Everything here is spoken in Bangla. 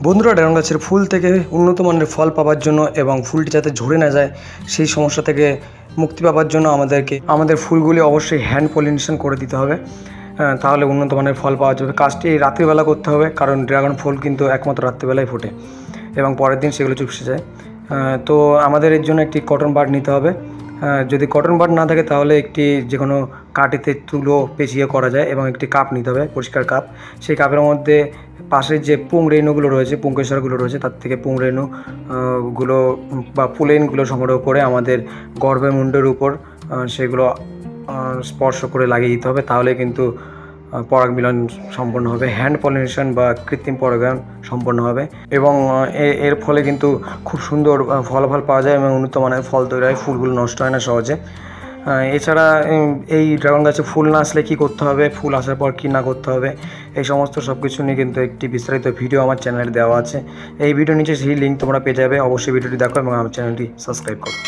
বন্ধুরা, ড্রাগন গাছের ফুল থেকে উন্নত মানের ফল পাওয়ার জন্য এবং ফুলটি যাতে ঝরে না যায় সেই সমস্যা থেকে মুক্তি পাওয়ার জন্য আমাদের ফুলগুলি অবশ্যই হ্যান্ড পলিনেশন করে দিতে হবে। তাহলে উন্নত মানের ফল পাওয়া যাবে। কাজটি রাত্রিবেলা করতে হবে, কারণ ড্রাগন ফুল কিন্তু একমাত্র রাত্রিবেলায় ফোটে এবং পরের দিন সেগুলো চুপসে যায়। তো আমাদের এর জন্য একটি কটন বাড নিতে হবে। যদি কটন বাড না থাকে তাহলে একটি যে কোনো কাঠিতে তুলো পেঁচিয়ে করা যায় এবং একটি কাপ নিতে হবে, পরিষ্কার কাপ। সেই কাপের মধ্যে পাশের যে পুং রেণুগুলো রয়েছে, পুংকেশরগুলো রয়েছে, তার থেকে পুং রেণুগুলো বা পুলেনগুলো সংগ্রহ করে আমাদের গর্ভের মুন্ডের উপর সেগুলো স্পর্শ করে লাগিয়ে দিতে হবে। তাহলে কিন্তু পরাগ মিলন সম্পন্ন হবে, হ্যান্ড পলিনেশন বা কৃত্রিম পরাগায়ন সম্পন্ন হবে এবং এর ফলে কিন্তু খুব সুন্দর ফলাফল পাওয়া যায় এবং উন্নত মানের ফল তৈরি হয়, ফুলগুলো নষ্ট হয় না সহজে। এছাড়া এই ড্রাগন গাছে ফুল না আসলে কী করতে হবে, ফুল আসার পর কী না করতে হবে, এই সমস্ত সব কিছু নিয়ে কিন্তু একটি বিস্তারিত ভিডিও আমার চ্যানেলে দেওয়া আছে। এই ভিডিও নিচে সেই লিঙ্ক তোমরা পেয়ে যাবে। অবশ্যই ভিডিওটি দেখো এবং আমার চ্যানেলটি সাবস্ক্রাইব করো।